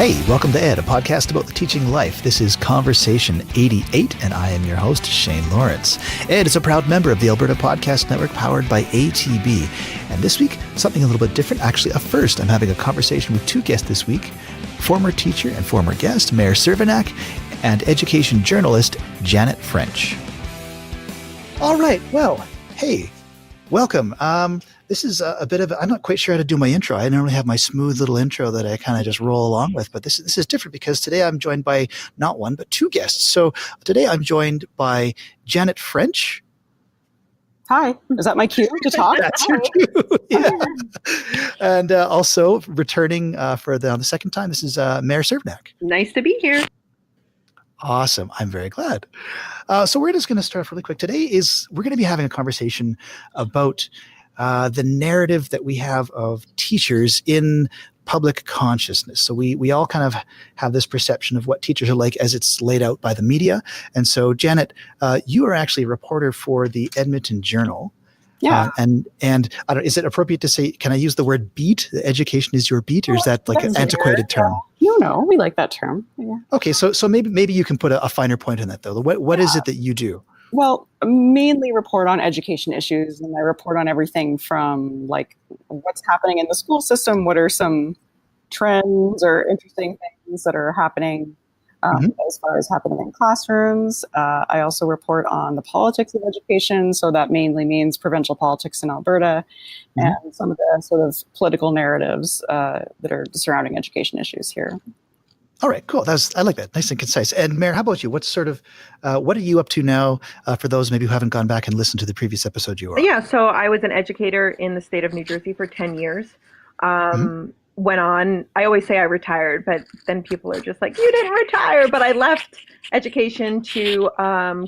Hey, welcome to Ed, a podcast about the teaching life. This is Conversation 88, and I am your host, Shane Lawrence. Ed is a proud member of the Alberta Podcast Network powered by ATB. And this week, something a little bit different, actually a first. I'm having a conversation with two guests this week, former teacher and former guest, Maire Cervenak, and education journalist, Janet French. All right, well, hey, welcome. This is a bit of, I'm not quite sure how to do my intro. I normally have my smooth little intro that I kind of just roll along with, but this is different because today I'm joined by not one, but two guests. So today I'm joined by Janet French. Hi, is that my cue to talk? That's your cue, yeah. And also returning for the second time, this is Maire Cervenak. Nice to be here. Awesome. I'm very glad. So we're just going to start off really quick. Today we're going to be having a conversation about the narrative that we have of teachers in public consciousness. So we all kind of have this perception of what teachers are like as it's laid out by the media. And so, Janet, you are actually a reporter for the Edmonton Journal. Yeah. And I don't, is it appropriate to say, can I use the word beat? Education is your beat, or is that like an antiquated term? No, we like that term. Yeah. Okay, so maybe you can put a finer point on that, though. What is it that you do? Well, mainly report on education issues, and I report on everything from like what's happening in the school system, what are some trends or interesting things that are happening as far as happening in classrooms. I also report on the politics of education, so that mainly means provincial politics in Alberta and some of the sort of political narratives that are surrounding education issues here. All right, cool. I like that. Nice and concise. And Maire, how about you? What are you up to now for those maybe who haven't gone back and listened to the previous episode you were on? Yeah, so I was an educator in the state of New Jersey for 10 years. Went on, I always say I retired, but then people are just like, you didn't retire. But I left education to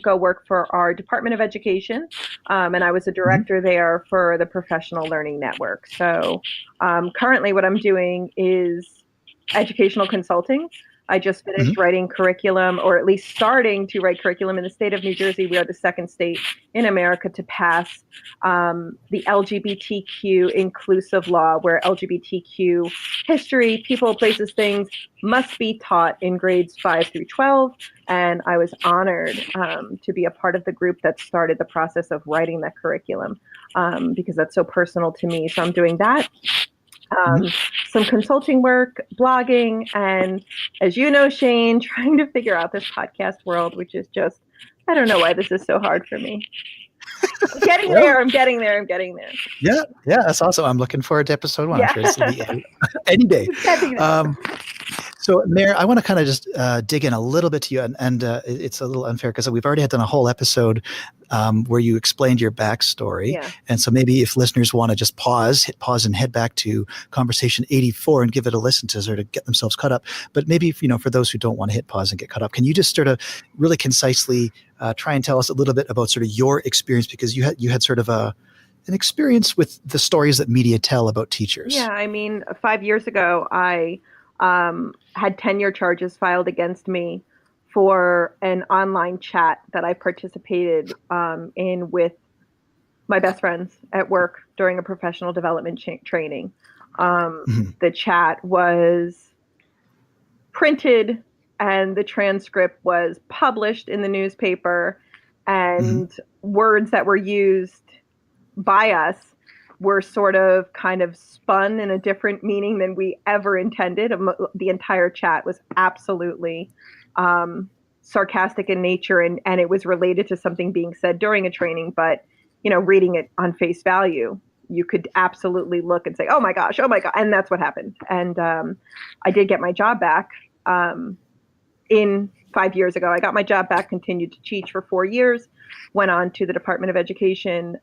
go work for our Department of Education. And I was a director there for the Professional Learning Network. So currently what I'm doing is educational consulting. I just finished writing curriculum, or at least starting to write curriculum in the state of New Jersey. We are the second state in America to pass the LGBTQ inclusive law, where LGBTQ history, people, places, things must be taught in grades 5 through 12. And I was honored to be a part of the group that started the process of writing that curriculum because that's so personal to me. So I'm doing that. Some consulting work, blogging, and as you know, Shane, trying to figure out this podcast world, which is just, I don't know why this is so hard for me. I'm getting there. Yeah, that's awesome. I'm looking forward to episode 1. I'm sure this will be any day. So, Maire, I want to kind of just dig in a little bit to you, and it's a little unfair because we've already done a whole episode where you explained your backstory. Yeah. And so maybe if listeners want to just hit pause and head back to Conversation 84 and give it a listen to sort of get themselves caught up. But maybe, for those who don't want to hit pause and get caught up, can you just sort of really concisely try and tell us a little bit about sort of your experience, because you had sort of an experience with the stories that media tell about teachers. Yeah, I mean, 5 years ago, I had tenure charges filed against me for an online chat that I participated in with my best friends at work during a professional development training. The chat was printed and the transcript was published in the newspaper, and words that were used by us were sort of kind of spun in a different meaning than we ever intended. The entire chat was absolutely sarcastic in nature, and it was related to something being said during a training. But, reading it on face value, you could absolutely look and say, oh my gosh. And that's what happened. And I did get my job back in 5 years ago. I got my job back, continued to teach for 4 years, went on to the Department of Education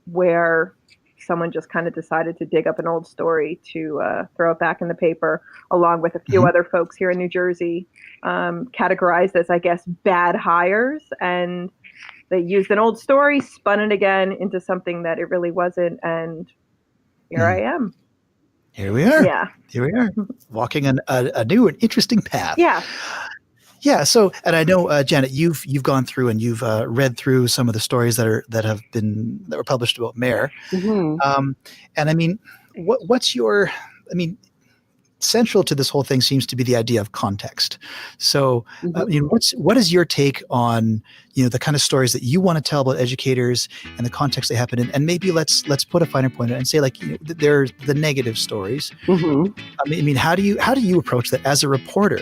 where someone just kind of decided to dig up an old story to throw it back in the paper, along with a few other folks here in New Jersey, categorized as, I guess, bad hires. And they used an old story, spun it again into something that it really wasn't. And here I am. Here we are. Yeah. Here we are, walking a new and interesting path. Yeah. Yeah. So, and I know, Janet, you've gone through and you've read through some of the stories that were published about Maire. And I mean, what's your? I mean, central to this whole thing seems to be the idea of context. So, what is your take on the kind of stories that you want to tell about educators and the context they happen in? And maybe let's put a finer point on it and say, like, they're the negative stories. How do you approach that as a reporter?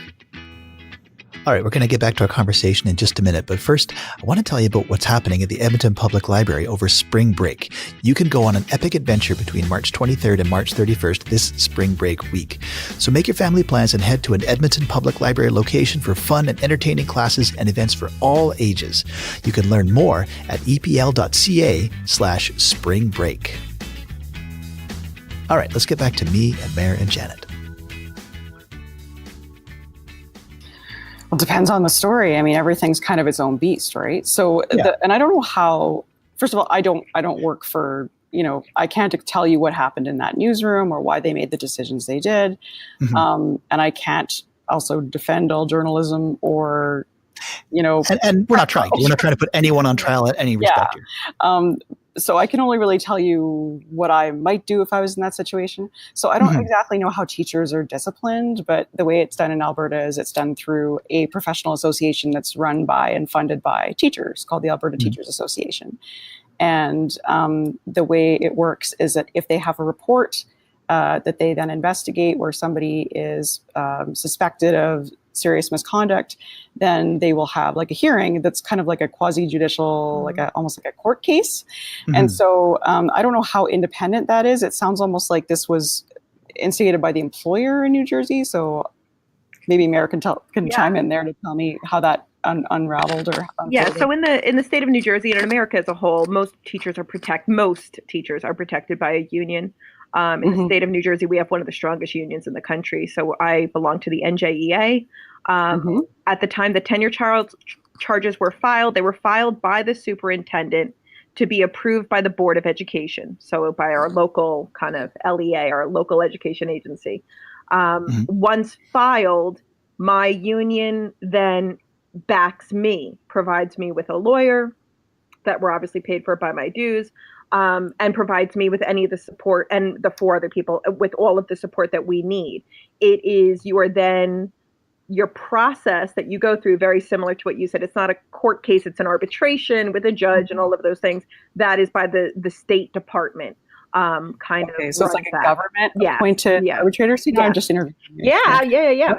All right, we're going to get back to our conversation in just a minute. But first, I want to tell you about what's happening at the Edmonton Public Library over spring break. You can go on an epic adventure between March 23rd and March 31st this spring break week. So make your family plans and head to an Edmonton Public Library location for fun and entertaining classes and events for all ages. You can learn more at epl.ca/spring break. All right, let's get back to me and Maire and Janet. It depends on the story. I mean, everything's kind of its own beast, right? So, and I don't know how. First of all, I don't work for. I can't tell you what happened in that newsroom or why they made the decisions they did, and I can't also defend all journalism or, And we're not trying. We're not trying to put anyone on trial at any respect here. So I can only really tell you what I might do if I was in that situation. So I don't exactly know how teachers are disciplined, but the way it's done in Alberta is it's done through a professional association that's run by and funded by teachers called the Alberta Teachers Association. And the way it works is that if they have a report that they then investigate where somebody is suspected of serious misconduct, then they will have like a hearing that's kind of like a quasi-judicial, almost like a court case. And so I don't know how independent that is. It sounds almost like this was instigated by the employer in New Jersey. So maybe Maire can chime in there to tell me how that unraveled or unfolded. So in the state of New Jersey and in America as a whole, most teachers are protected by a union. In the state of New Jersey, we have one of the strongest unions in the country. So I belong to the NJEA. At the time the tenure charges were filed, they were filed by the superintendent to be approved by the Board of Education. So by our local kind of LEA, our local education agency. Once filed, my union then backs me, provides me with a lawyer that we're obviously paid for by my dues. And provides me with any of the support and the 4 other people with all of the support that we need. It is your process that you go through, very similar to what you said. It's not a court case, it's an arbitration with a judge and all of those things. That is by the State Department. So it's like a government appointed arbitrator? See, I'm just interviewing you. Yeah.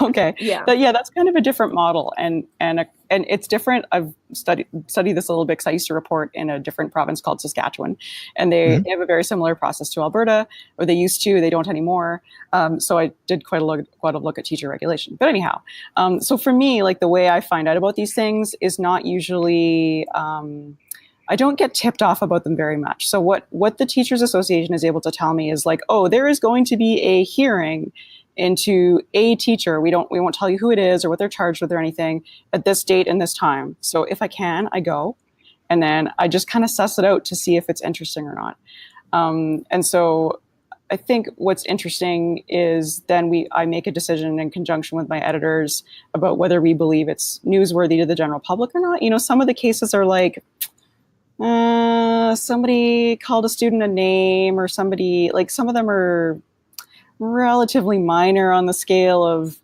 Okay. That's kind of a different model, and it's different. I've studied this a little bit because I used to report in a different province called Saskatchewan, and they have a very similar process to Alberta, or they used to. They don't anymore. So I did quite a look at teacher regulation. But anyhow, so for me, like the way I find out about these things is not usually. I don't get tipped off about them very much. So what the Teachers Association is able to tell me is like, oh, there is going to be a hearing into a teacher. We won't tell you who it is or what they're charged with or anything at this date and this time. So if I can, I go, and then I just kind of suss it out to see if it's interesting or not. And so I think what's interesting is then I make a decision in conjunction with my editors about whether we believe it's newsworthy to the general public or not. Some of the cases are like, somebody called a student a name, or somebody, like, some of them are relatively minor on the scale of,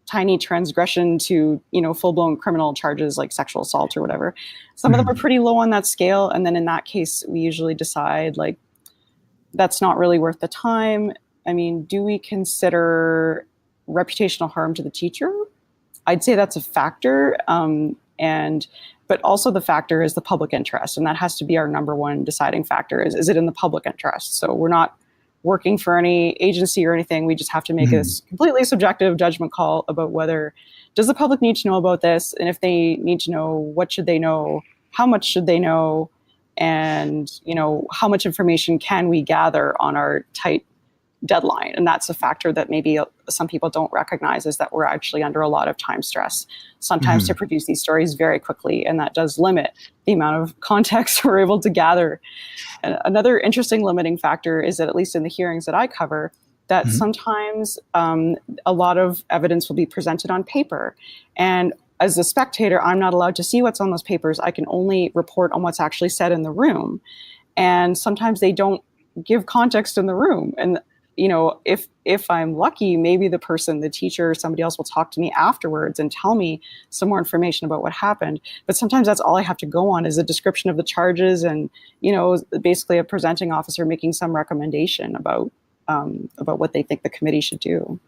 tiny transgression to, full-blown criminal charges like sexual assault or whatever. Some of them are pretty low on that scale. And then in that case, we usually decide, like, that's not really worth the time. I mean, do we consider reputational harm to the teacher? I'd say that's a factor. But also the factor is the public interest. And that has to be our number one deciding factor is it in the public interest? So we're not working for any agency or anything. We just have to make this completely subjective judgment call about whether, does the public need to know about this? And if they need to know, what should they know? How much should they know? And, how much information can we gather on our tight deadline? And that's a factor that maybe some people don't recognize, is that we're actually under a lot of time stress sometimes to produce these stories very quickly. And that does limit the amount of context we're able to gather. And another interesting limiting factor is that, at least in the hearings that I cover, that sometimes a lot of evidence will be presented on paper. And as a spectator, I'm not allowed to see what's on those papers. I can only report on what's actually said in the room. And sometimes they don't give context in the room. And if I'm lucky, maybe the teacher, or somebody else will talk to me afterwards and tell me some more information about what happened. But sometimes that's all I have to go on is a description of the charges and, basically a presenting officer making some recommendation about what they think the committee should do.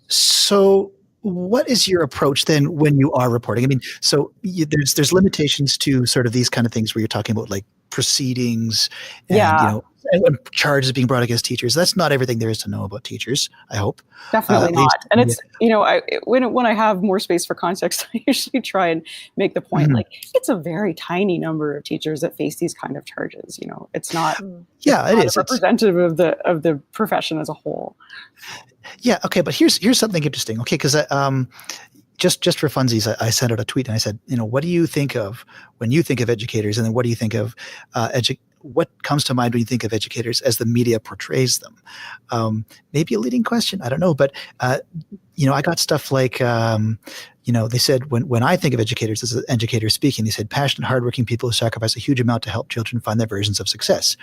So what is your approach then when you are reporting? I mean, so there's limitations to sort of these kind of things where you're talking about like proceedings and, and charges being brought against teachers. That's not everything there is to know about teachers, I hope. Definitely not. And it's, when I have more space for context, I usually try and make the point, like, it's a very tiny number of teachers that face these kind of charges. It's not, it is representative of the profession as a whole. Yeah. Okay. But here's something interesting. Okay. Because just for funsies, I sent out a tweet and I said, what do you think of when you think of educators, and then what do you think of what comes to mind when you think of educators as the media portrays them? Maybe a leading question. I don't know. But, I got stuff like, they said when I think of educators, this is an educator speaking, they said passionate, hardworking people who sacrifice a huge amount to help children find their versions of success.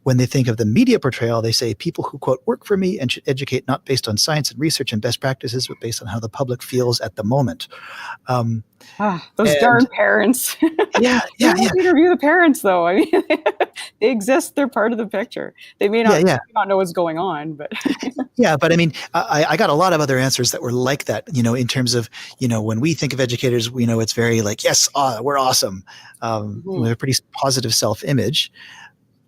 When they think of the media portrayal, they say people who, quote, work for me and should educate not based on science and research and best practices, but based on how the public feels at the moment. Those darn parents. Yeah. Interview the parents, though. I mean, they exist. They're part of the picture. They may not know what's going on, but yeah. But I mean, I got a lot of other answers that were like that. In terms of when we think of educators, we know it's very like, yes, we're awesome. We have a pretty positive self-image.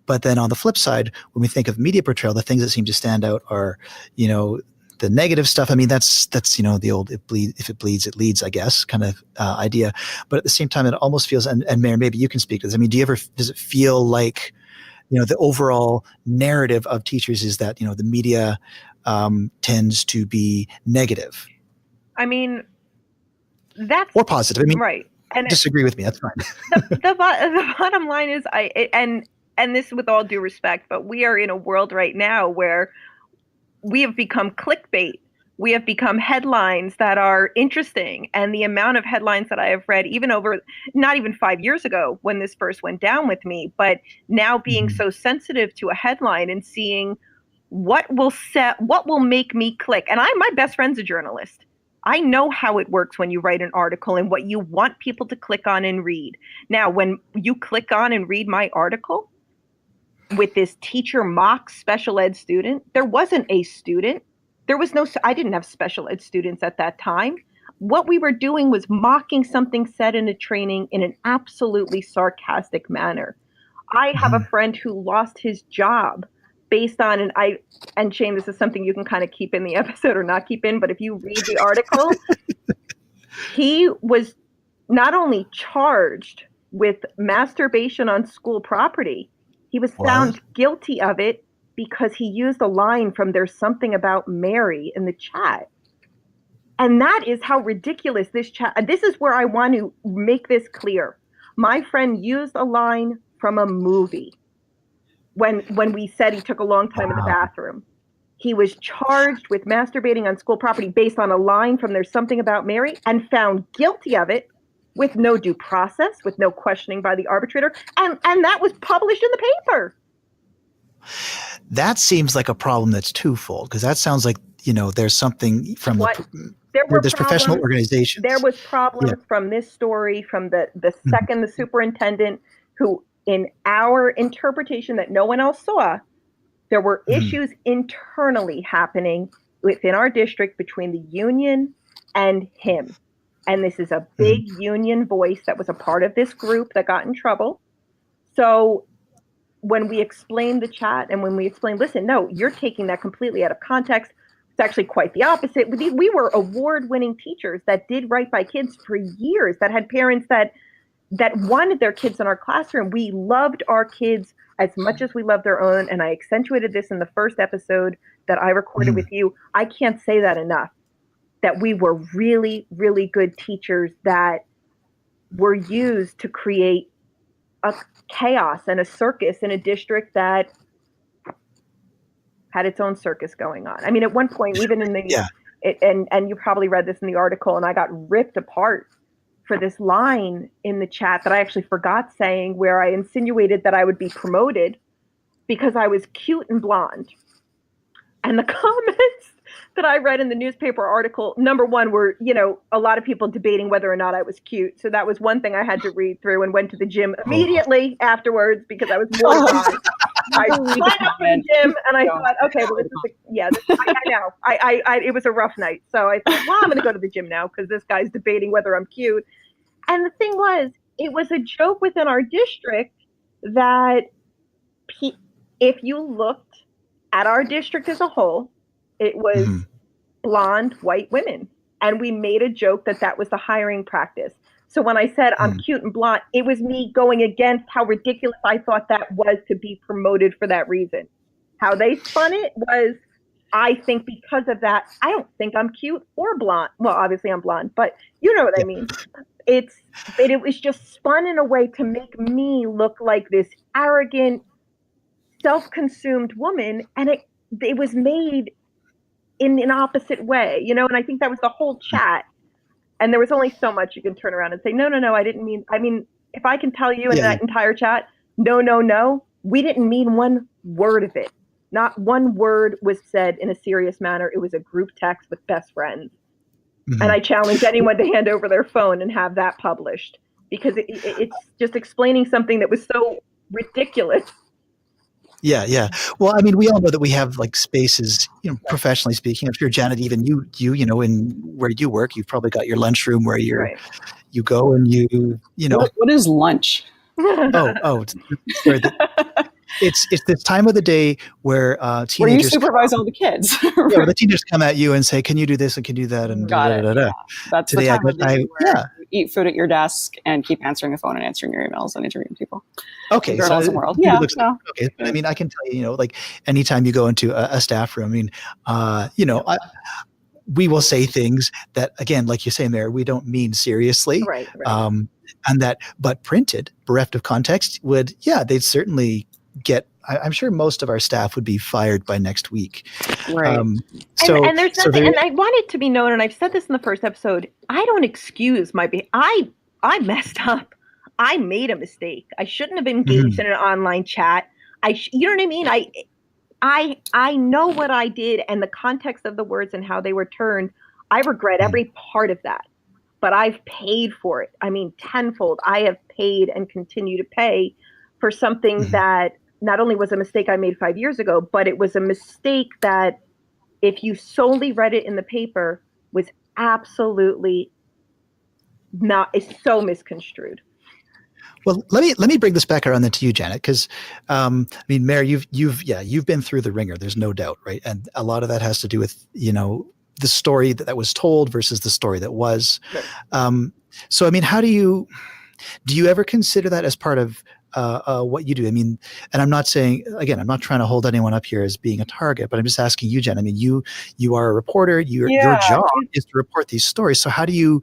But then on the flip side, when we think of media portrayal, the things that seem to stand out are, the negative stuff. I mean, that's the old if it bleeds, it leads, I guess, kind of idea. But at the same time, it almost feels, and Maire, maybe you can speak to this. I mean, does it feel like, the overall narrative of teachers is that, the media tends to be negative? I mean, that's or positive. I mean, right. And disagree with me. That's fine. the bottom line is and this with all due respect, but we are in a world right now where we have become clickbait. We have become headlines that are interesting. And the amount of headlines that I have read, even over not even 5 years ago when this first went down with me, but now being so sensitive to a headline and seeing what will make me click. And my best friend's a journalist. I know how it works when you write an article and what you want people to click on and read. Now, when you click on and read my article with this teacher mock special ed student, there wasn't a student. I didn't have special ed students at that time. What we were doing was mocking something said in a training in an absolutely sarcastic manner. I have a friend who lost his job based on, and Shane, this is something you can kind of keep in the episode or not keep in, but if you read the article, he was not only charged with masturbation on school property, he was found guilty of it because he used a line from There's Something About Mary in the chat. And that is how ridiculous this is where I want to make this clear. My friend used a line from a movie. When we said he took a long time in the bathroom, he was charged with masturbating on school property based on a line from There's Something About Mary and found guilty of it with no due process, with no questioning by the arbitrator. And that was published in the paper. That seems like a problem that's twofold, because that sounds like, there's something from there's professional organizations. There was problems from this story, from the second, the superintendent, who, in our interpretation that no one else saw, there were issues internally happening within our district between the union and him. And this is a big union voice that was a part of this group that got in trouble. So when we explained the chat and when we explained, listen, no, you're taking that completely out of context. It's actually quite the opposite. We were award-winning teachers that did right by kids for years, that had parents that wanted their kids in our classroom. We loved our kids as much as we loved our own. And I accentuated this in the first episode that I recorded with you. I can't say that enough, that we were really, really good teachers that were used to create a chaos and a circus in a district that had its own circus going on. I mean, at one point, even in the, and you probably read this in the article, and I got ripped apart for this line in the chat that I actually forgot saying, where I insinuated that I would be promoted because I was cute and blonde. And the comments that I read in the newspaper article, number one, were, a lot of people debating whether or not I was cute. So that was one thing I had to read through, and went to the gym immediately afterwards because I was mortified. I signed up for the gym, and I thought, okay, well, I know. It was a rough night. So I thought, well, I'm going to go to the gym now because this guy's debating whether I'm cute. And the thing was, it was a joke within our district that if you looked at our district as a whole, it was blonde white women. And we made a joke that was the hiring practice. So when I said I'm cute and blonde, it was me going against how ridiculous I thought that was to be promoted for that reason. How they spun it was, I think because of that, I don't think I'm cute or blonde. Well, obviously I'm blonde, but you know what I mean. It was just spun in a way to make me look like this arrogant, self-consumed woman, and it was made in an opposite way, and I think that was the whole chat. And there was only so much you can turn around and say, no, I didn't mean, if I can tell you in that entire chat, no, we didn't mean one word of it. Not one word was said in a serious manner. It was a group text with best friends. And I challenge anyone to hand over their phone and have that published, because it's just explaining something that was so ridiculous. Yeah. Well, we all know that we have like spaces, professionally speaking. I'm sure, Janet, even you, in where you work, you've probably got your lunchroom where you go and you know. What is lunch? Sorry. It's this time of the day where teenagers. Where you supervise all the kids. Where the teenagers come at you and say, "Can you do this and can you do that?" And Yeah. That's today the time of the day where you eat food at your desk and keep answering the phone and answering your emails and interviewing people. Okay, so world. Okay, but I can tell you, like anytime you go into a staff room, we will say things that, again, like you say, Maire, we don't mean seriously, right. But printed, bereft of context, they'd certainly get. I'm sure most of our staff would be fired by next week. Right. And there's nothing, and I want it to be known, and I've said this in the first episode, I don't excuse my behavior. I messed up. I made a mistake. I shouldn't have engaged in an online chat. You know what I mean? I know what I did, and the context of the words and how they were turned. I regret every part of that, but I've paid for it. Tenfold. I have paid and continue to pay for something that not only was a mistake I made 5 years ago, but it was a mistake that, if you solely read it in the paper, was absolutely not. Is so misconstrued. Well, let me bring this back around then to you, Janet, because Maire, you've been through the ringer. There's no doubt, right? And a lot of that has to do with the story that was told versus the story that was. Right. So how do you ever consider that as part of what you do? And I'm not saying, again, I'm not trying to hold anyone up here as being a target, but I'm just asking you, Jen. You are a reporter. Your job is to report these stories. So how do you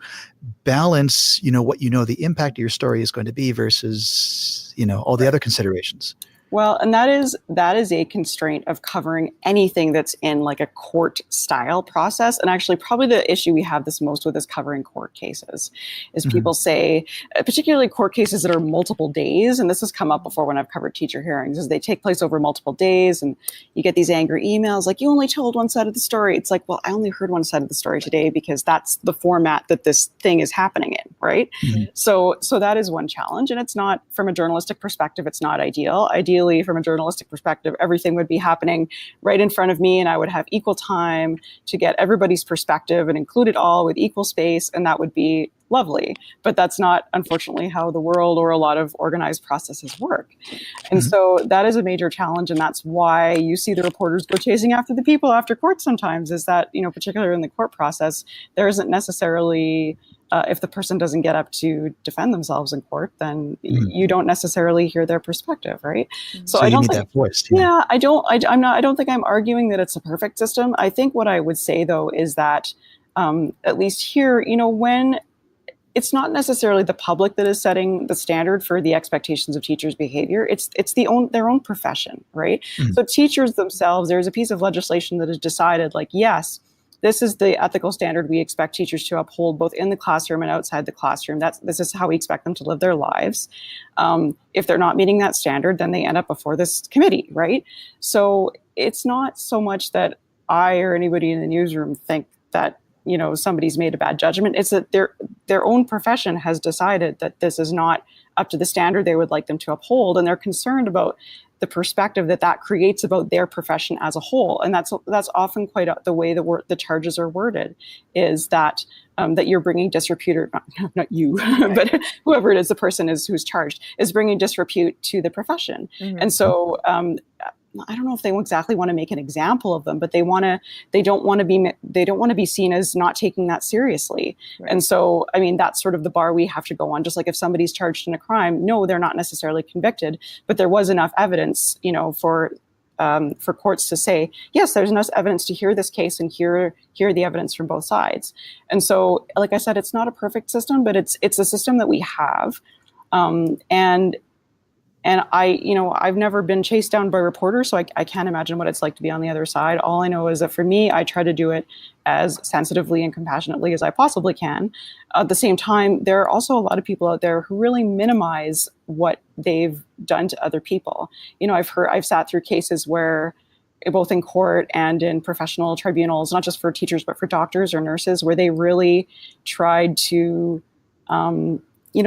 balance, what the impact of your story is going to be versus, all the other considerations? Well, and that is a constraint of covering anything that's in like a court style process. And actually probably the issue we have this most with is covering court cases. Is people say, particularly court cases that are multiple days, and this has come up before when I've covered teacher hearings, is they take place over multiple days, and you get these angry emails like, you only told one side of the story. It's like, well, I only heard one side of the story today because that's the format that this thing is happening in, right? So that is one challenge, and it's not, from a journalistic perspective, it's not ideal. Ideally, from a journalistic perspective, everything would be happening right in front of me, and I would have equal time to get everybody's perspective and include it all with equal space, and that would be lovely. But that's not, unfortunately, how the world or a lot of organized processes work. And so that is a major challenge, and that's why you see the reporters go chasing after the people after court sometimes, is that, particularly in the court process, there isn't necessarily if the person doesn't get up to defend themselves in court, then you don't necessarily hear their perspective, right? So I don't think that voice. I don't think I'm arguing that it's a perfect system. I think what I would say though is that at least here, when it's not necessarily the public that is setting the standard for the expectations of teachers' behavior, it's their own profession, right? So teachers themselves, there's a piece of legislation that has decided, like, yes, this is the ethical standard we expect teachers to uphold both in the classroom and outside the classroom. This is how we expect them to live their lives. If they're not meeting that standard, then they end up before this committee, right? So it's not so much that I or anybody in the newsroom think that, somebody's made a bad judgment. It's that their own profession has decided that this is not up to the standard they would like them to uphold, and they're concerned about the perspective that creates about their profession as a whole. And that's often quite the way the charges are worded, is that that you're bringing disrepute, or not you, but whoever it is, the person who's charged, is bringing disrepute to the profession. Mm-hmm. And so I don't know if they exactly want to make an example of them, but they don't want to be seen as not taking that seriously. Right. And so, I mean, that's sort of the bar we have to go on. Just like if somebody's charged in a crime, no, they're not necessarily convicted, but there was enough evidence, for courts to say, yes, there's enough evidence to hear this case and hear the evidence from both sides. And so, like I said, it's not a perfect system, but it's a system that we have. And I've never been chased down by reporters, so I can't imagine what it's like to be on the other side. All I know is that for me, I try to do it as sensitively and compassionately as I possibly can. At the same time, there are also a lot of people out there who really minimize what they've done to other people. I've sat through cases where, both in court and in professional tribunals, not just for teachers, but for doctors or nurses, where they really tried to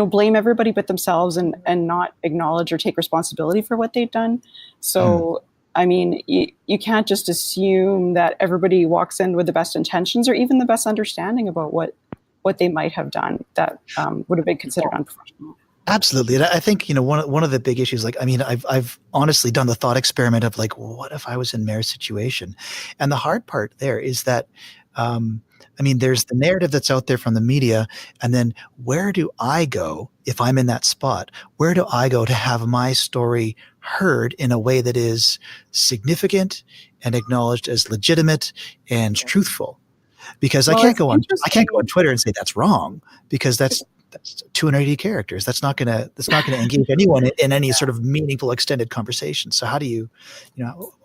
blame everybody but themselves and not acknowledge or take responsibility for what they've done. So, I mean, you can't just assume that everybody walks in with the best intentions or even the best understanding about what they might have done that would have been considered unprofessional. Absolutely. And I think, one of the big issues, like, I mean, I've honestly done the thought experiment of like, well, what if I was in Maire's situation? And the hard part there is that, there's the narrative that's out there from the media, and then where do I go if I'm in that spot? Where do I go to have my story heard in a way that is significant and acknowledged as legitimate and truthful? Because I can't go on Twitter and say that's wrong, because that's 280 characters. That's not gonna engage anyone in any sort of meaningful extended conversation. So how do you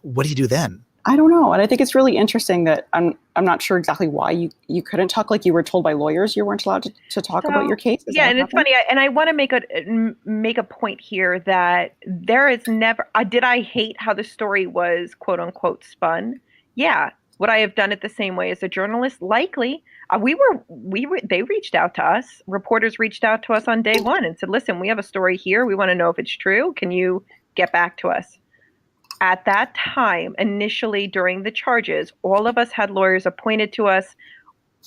what do you do then? I don't know. And I think it's really interesting that I'm not sure exactly why you couldn't talk, like you were told by lawyers you weren't allowed to talk about your case. Yeah, and it's funny. And I want to make a point here that there is never, did I hate how the story was quote unquote spun? Yeah. Would I have done it the same way as a journalist? Likely. They reached out to us. Reporters reached out to us on day one and said, listen, we have a story here. We want to know if it's true. Can you get back to us? At that time, initially during the charges, all of us had lawyers appointed to us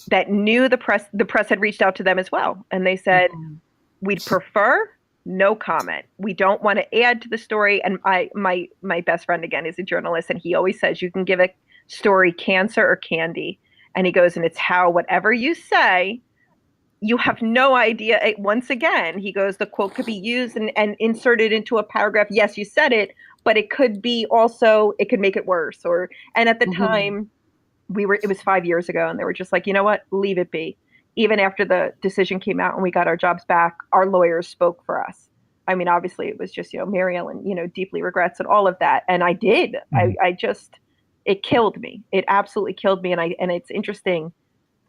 that knew the press. The press had reached out to them as well. And they said, we'd prefer no comment. We don't want to add to the story. And my best friend, again, is a journalist. And he always says, you can give a story cancer or candy. And he goes, and it's how whatever you say, you have no idea. Once again, he goes, the quote could be used and inserted into a paragraph. Yes, you said it. But it could be also, it could make it worse. And at the time, it was 5 years ago, and they were just like, you know what, leave it be. Even after the decision came out and we got our jobs back, our lawyers spoke for us. I mean, obviously it was just, Mary Ellen, deeply regrets and all of that. And I did. It killed me. It absolutely killed me. And it's interesting.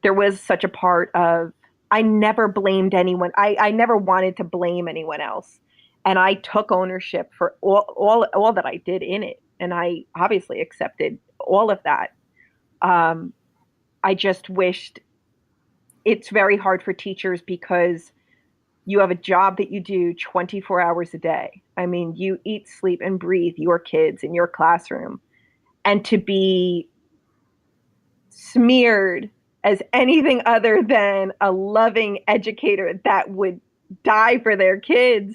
There was such a part of, I never blamed anyone. I never wanted to blame anyone else. And I took ownership for all that I did in it. And I obviously accepted all of that. I just wished, it's very hard for teachers because you have a job that you do 24 hours a day. I mean, you eat, sleep, and breathe your kids in your classroom. And to be smeared as anything other than a loving educator that would die for their kids,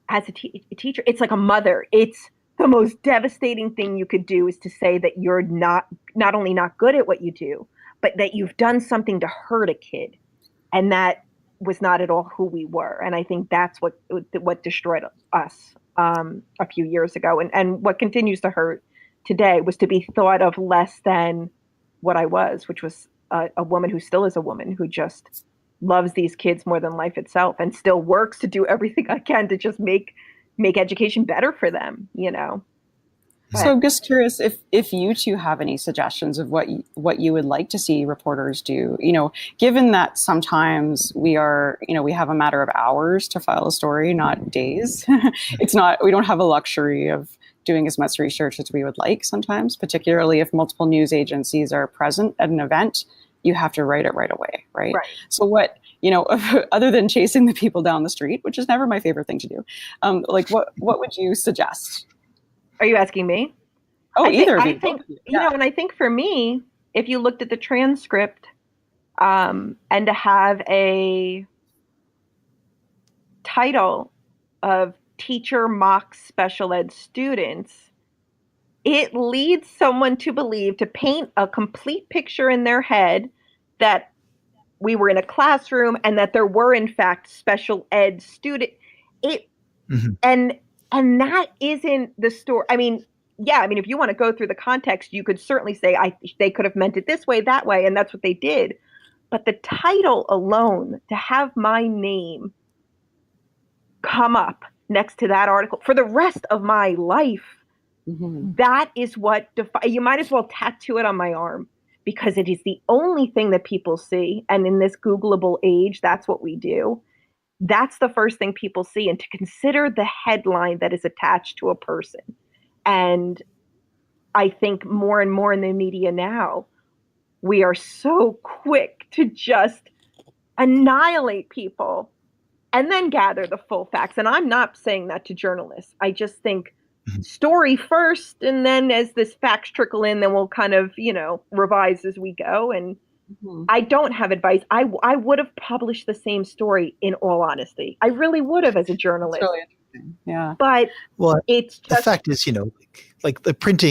as a teacher, it's like a mother. It's the most devastating thing you could do, is to say that you're not only not good at what you do, but that you've done something to hurt a kid. And that was not at all who we were. And I think that's what destroyed us a few years ago. And what continues to hurt today was to be thought of less than what I was, which was a woman who still is a woman who just loves these kids more than life itself and still works to do everything I can to just make education better for them, So I'm just curious if you two have any suggestions of what you would like to see reporters do, given that sometimes we have a matter of hours to file a story, not days. We don't have a luxury of doing as much research as we would like sometimes, particularly if multiple news agencies are present at an event. You have to write it right away, right? So what, other than chasing the people down the street, which is never my favorite thing to do, what would you suggest? Are you asking me? Oh, either of you. I think, and I think for me, if you looked at the transcript and to have a title of teacher mocks special ed students, it leads someone to believe, to paint a complete picture in their head that we were in a classroom and that there were in fact special ed students. And that isn't the story. I mean, if you want to go through the context, you could certainly say they could have meant it this way, that way, and that's what they did. But the title alone, to have my name come up next to that article for the rest of my life, that is what you might as well tattoo it on my arm, because it is the only thing that people see. And in this Googleable age, that's what we do. That's the first thing people see. And to consider the headline that is attached to a person. And I think more and more in the media now, we are so quick to just annihilate people and then gather the full facts. And I'm not saying that to journalists. I just think story first, and then as this facts trickle in, then we'll kind of, revise as we go. And I don't have advice. I would have published the same story, in all honesty. I really would have, as a journalist. That's really interesting. Yeah. But it's just, the fact is, like the print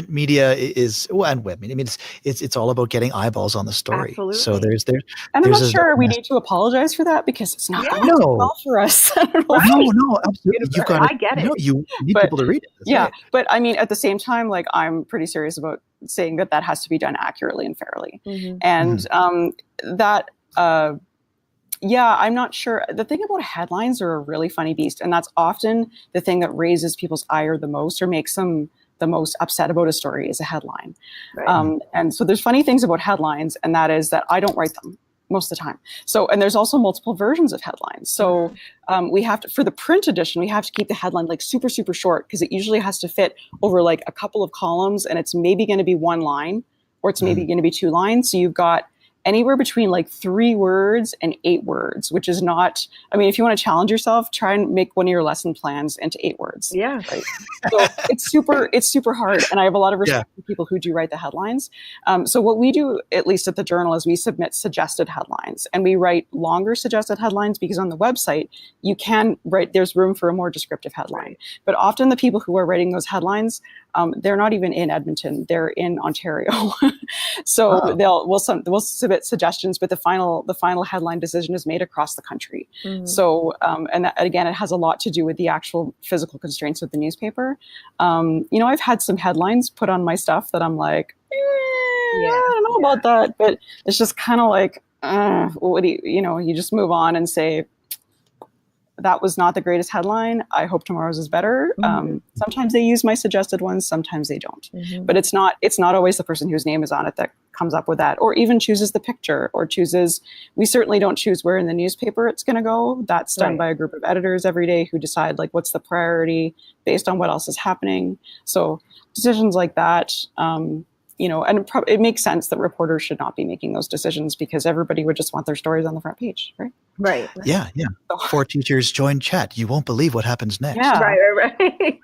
media is, and web. I mean, it's all about getting eyeballs on the story. Absolutely. So there's and I'm not sure we need to apologize for that, because it's not going well for us. No, absolutely. I get it. No, you need people to read it. That's right. But I mean, at the same time, like, I'm pretty serious about saying that has to be done accurately and fairly. And I'm not sure. The thing about headlines are a really funny beast. And that's often the thing that raises people's ire the most, or makes them the most upset about a story, is a headline. Right. And so there's funny things about headlines, and that is that I don't write them most of the time. So, and there's also multiple versions of headlines. So we have to, for the print edition, we have to keep the headline like super, super short, because it usually has to fit over like a couple of columns, and it's maybe going to be one line, or it's maybe going to be 2 lines. So you've got anywhere between like 3 words and 8 words, which is not, I mean, if you want to challenge yourself, try and make one of your lesson plans into 8 words. Yeah. Right? So it's super hard. And I have a lot of respect for people who do write the headlines. So what we do, at least at the Journal, is we submit suggested headlines, and we write longer suggested headlines, because on the website, you can write, there's room for a more descriptive headline. But often the people who are writing those headlines, they're not even in Edmonton, they're in Ontario. So we'll submit suggestions, but the final headline decision is made across the country. So, and that, again, it has a lot to do with the actual physical constraints of the newspaper. I've had some headlines put on my stuff that I'm like, I don't know about that, but it's just kind of like, what do you just move on and say, that was not the greatest headline. I hope tomorrow's is better. Sometimes they use my suggested ones, sometimes they don't. But it's not always the person whose name is on it that comes up with that, or even chooses the picture, or we certainly don't choose where in the newspaper it's going to go. That's done by a group of editors every day who decide like what's the priority based on what else is happening. So decisions like that, and it makes sense that reporters should not be making those decisions, because everybody would just want their stories on the front page, right? Right. Yeah. 4 teachers join chat. You won't believe what happens next. Yeah. Right.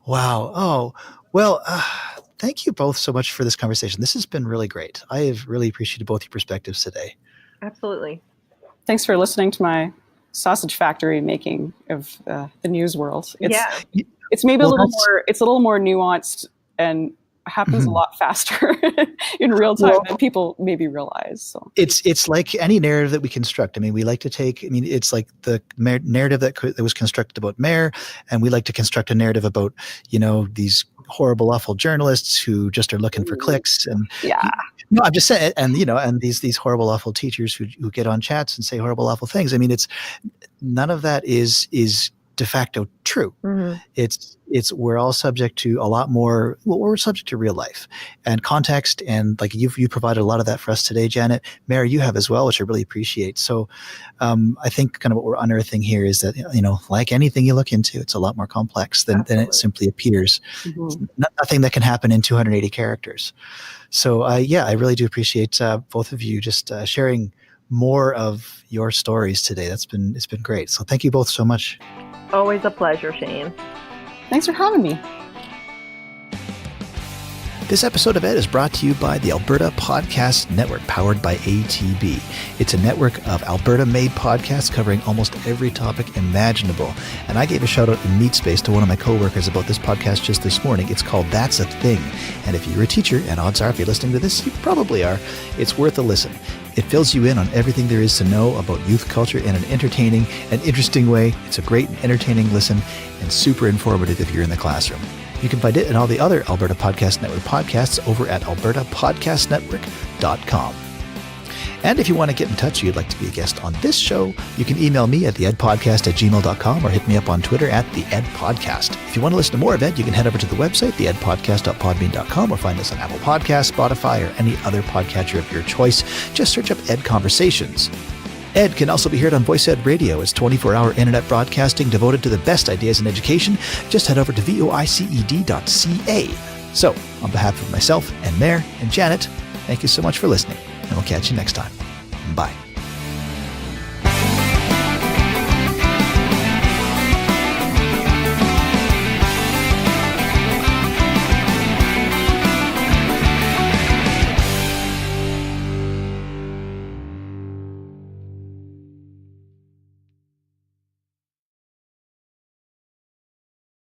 Wow. Oh, well, thank you both so much for this conversation. This has been really great. I have really appreciated both your perspectives today. Absolutely. Thanks for listening to my sausage factory making of the news world. It's maybe a little more nuanced, and happens a lot faster in real time than people maybe realize. So it's like any narrative that we construct. I mean, we like to take, it's like the narrative that was constructed about Maire, and we like to construct a narrative about, these horrible, awful journalists who just are looking for clicks. And no, I'm just saying, and and these horrible, awful teachers who get on chats and say horrible, awful things. I mean, none of that is de facto true. Mm-hmm. It's we're all subject to a lot more. Well, we're subject to real life and context, and like you provided a lot of that for us today, Janet. Maire, you have as well, which I really appreciate. So, I think kind of what we're unearthing here is that, like anything you look into, it's a lot more complex than it simply appears. Mm-hmm. Nothing that can happen in 280 characters. So, I really do appreciate both of you just sharing more of your stories today. It's been great. So thank you both so much. Always a pleasure, Shane. Thanks for having me. This episode of Ed is brought to you by the Alberta Podcast Network, powered by ATB. It's a network of Alberta-made podcasts covering almost every topic imaginable. And I gave a shout out in Meatspace to one of my coworkers about this podcast just this morning. It's called That's a Thing. And if you're a teacher, and odds are if you're listening to this, you probably are, it's worth a listen. It fills you in on everything there is to know about youth culture in an entertaining and interesting way. It's a great and entertaining listen and super informative if you're in the classroom. You can find it and all the other Alberta Podcast Network podcasts over at albertapodcastnetwork.com. And if you want to get in touch, you'd like to be a guest on this show, you can email me at theedpodcast@gmail.com or hit me up on Twitter at theedpodcast. If you want to listen to more of Ed, you can head over to the website, theedpodcast.podbean.com, or find us on Apple Podcasts, Spotify, or any other podcatcher of your choice. Just search up Ed Conversations. Ed can also be heard on VoiceEd Radio. It's 24-hour internet broadcasting devoted to the best ideas in education. Just head over to voiced.ca. So, on behalf of myself and Maire and Janet, thank you so much for listening, and we'll catch you next time. Bye.